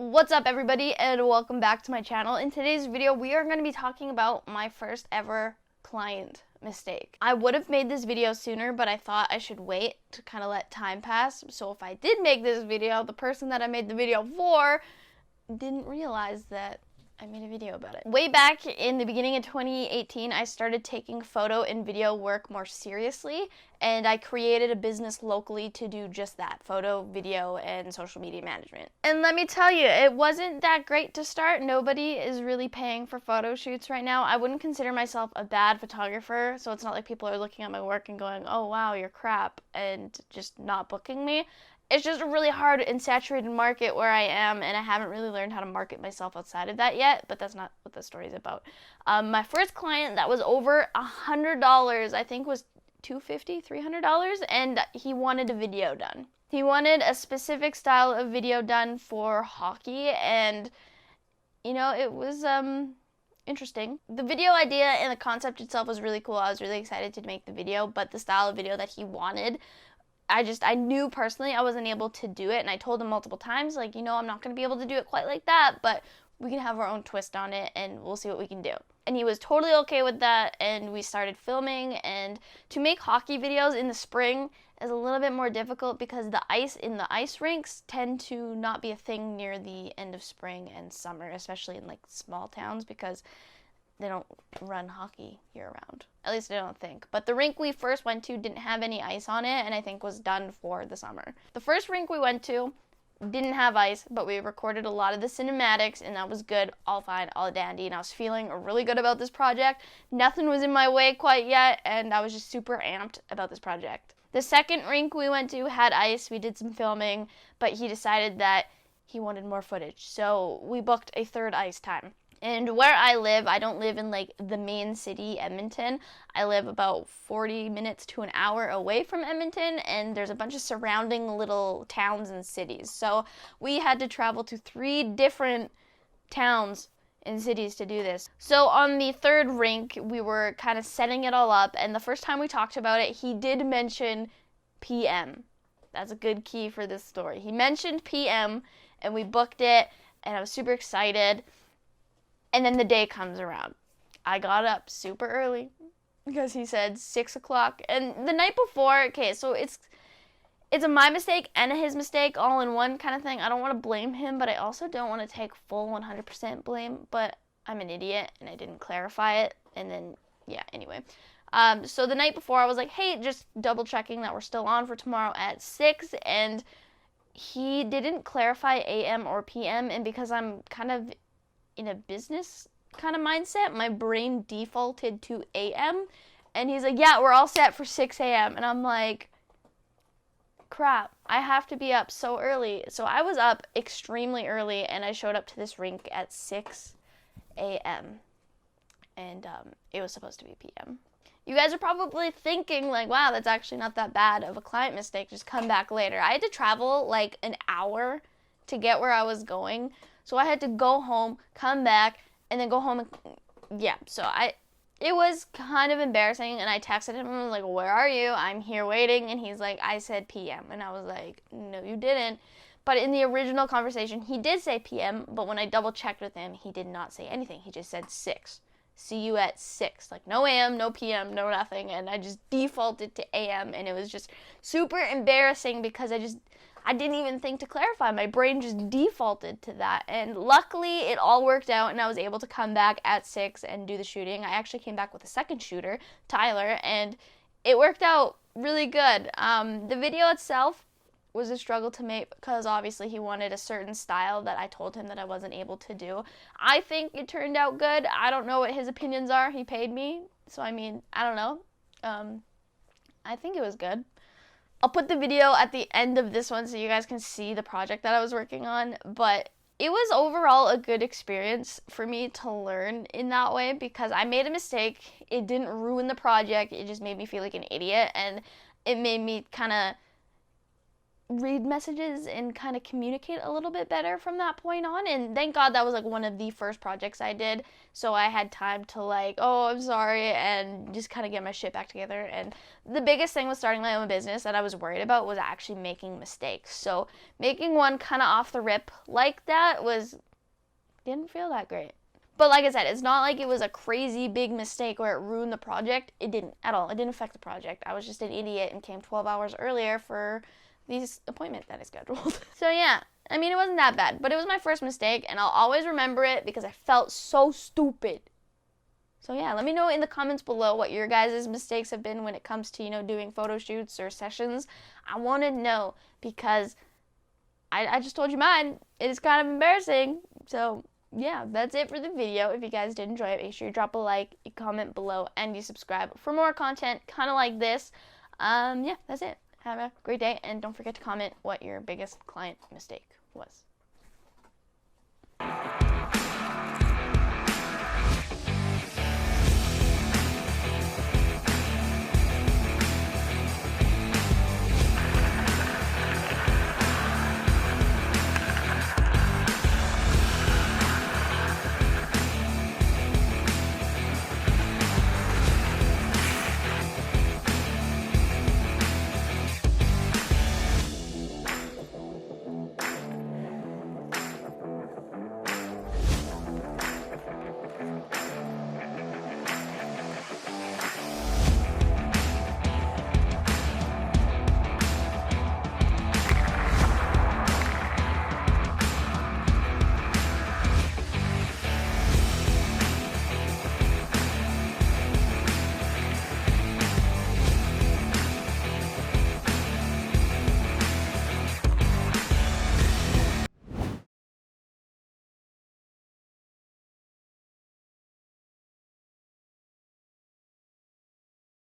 What's up, everybody, and welcome back to my channel. In today's video, we are going to be talking about my first ever client mistake. I would have made this video sooner, but I thought I should wait to kind of let time pass. So if I did make this video, the person that I made the video for didn't realize that I made a video about it. Way back in the beginning of 2018, I started taking photo and video work more seriously, and I created a business locally to do just that, photo, video, and social media management. And let me tell you, it wasn't that great to start. Nobody is really paying for photo shoots right now. I wouldn't consider myself a bad photographer, so it's not like people are looking at my work and going, oh wow, you're crap, and just not booking me. It's just a really hard and saturated market where I am, and I haven't really learned how to market myself outside of that yet, but that's not what the story is about. My first client that was over $100, I think was $250, $300, and he wanted a video done. He wanted a specific style of video done for hockey, and, you know, it was, interesting. The video idea and the concept itself was really cool. I was really excited to make the video, but the style of video that he wanted, I knew personally I wasn't able to do it, and I told him multiple times, like, you know, I'm not going to be able to do it quite like that, but we can have our own twist on it, and we'll see what we can do. And he was totally okay with that, and we started filming, and to make hockey videos in the spring is a little bit more difficult because the ice in the ice rinks tend to not be a thing near the end of spring and summer, especially in, like, small towns, because they don't run hockey year-round. At least I don't think. But the rink we first went to didn't have any ice on it, and I think was done for the summer. The first rink we went to didn't have ice, but we recorded a lot of the cinematics, and that was good, all fine, all dandy, and I was feeling really good about this project. Nothing was in my way quite yet, and I was just super amped about this project. The second rink we went to had ice. We did some filming, but he decided that he wanted more footage, so we booked a third ice time. And where I live, I don't live in, like, the main city, Edmonton. I live about 40 minutes to an hour away from Edmonton, and there's a bunch of surrounding little towns and cities. So we had to travel to 3 different towns and cities to do this. So on the third rink, we were kind of setting it all up, and the first time we talked about it, he did mention PM. That's a good key for this story. He mentioned PM, and we booked it, and I was super excited. And then the day comes around. I got up super early because he said 6 o'clock. And the night before, okay, so it's a my mistake and a his mistake all in one kind of thing. I don't want to blame him, but I also don't want to take full 100% blame. But I'm an idiot and I didn't clarify it. And then, yeah, anyway. So the night before I was like, hey, just double checking that we're still on for tomorrow at 6. And he didn't clarify AM or PM. And because I'm kind of in a business kind of mindset, my brain defaulted to AM, and he's like, yeah, we're all set for 6 a.m. And I'm like, crap, I have to be up so early. So I was up extremely early, and I showed up to this rink at 6 a.m. and it was supposed to be PM. You guys are probably thinking, like, wow, that's actually not that bad of a client mistake, just come back later. I had to travel like an hour to get where I was going. So I had to go home, come back, and then go home. And, yeah, so it was kind of embarrassing, and I texted him and was like, where are you? I'm here waiting. And he's like, I said PM. And I was like, no, you didn't. But in the original conversation, he did say PM, but when I double checked with him, he did not say anything. He just said 6. See you at 6. Like, no AM, no PM, no nothing. And I just defaulted to AM, and it was just super embarrassing because I didn't even think to clarify. My brain just defaulted to that. And luckily, it all worked out, and I was able to come back at 6 and do the shooting. I actually came back with a second shooter, Tyler, and it worked out really good. The video itself was a struggle to make because obviously he wanted a certain style that I told him that I wasn't able to do. I think it turned out good. I don't know what his opinions are. He paid me, so I mean, I don't know. I think it was good. I'll put the video at the end of this one so you guys can see the project that I was working on, but it was overall a good experience for me to learn in that way because I made a mistake. It didn't ruin the project. It just made me feel like an idiot, and it made me kind of read messages and kind of communicate a little bit better from that point on. And thank God that was like one of the first projects I did, so I had time to like, oh, I'm sorry, and just kind of get my shit back together. And the biggest thing with starting my own business that I was worried about was actually making mistakes. So making one kind of off the rip like that didn't feel that great. But like I said, it's not like it was a crazy big mistake where it ruined the project. It didn't at all. It didn't affect the project. I was just an idiot and came 12 hours earlier for this appointment that I scheduled. So yeah, I mean, it wasn't that bad, but it was my first mistake, and I'll always remember it because I felt so stupid. So yeah, let me know in the comments below what your guys' mistakes have been when it comes to, doing photo shoots or sessions. I want to know because I just told you mine. It is kind of embarrassing. So yeah, that's it for the video. If you guys did enjoy it, make sure you drop a like, you comment below, and you subscribe for more content kind of like this. Yeah, that's it. Have a great day, and don't forget to comment what your biggest client mistake was.